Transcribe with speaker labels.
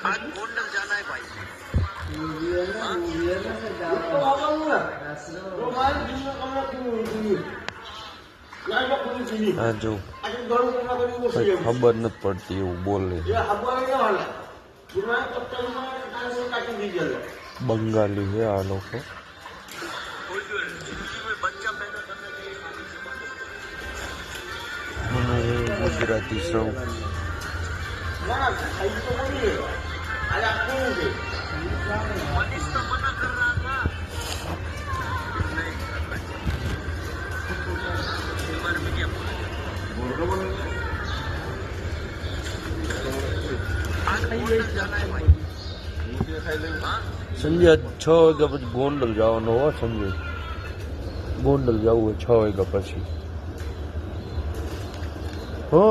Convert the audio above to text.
Speaker 1: आज गोंडल जाना है भाई।
Speaker 2: આ જો કઈ ખબર નથી પડતી એવું બોલે બંગાળી છે આ લોકો ગુજરાતી સૌ સંજય 6 વાગ્યા પછી ગોંડલ જવાનો હો સંજય ગોંડલ જવું હોય 6 વાગ્યા પછી હો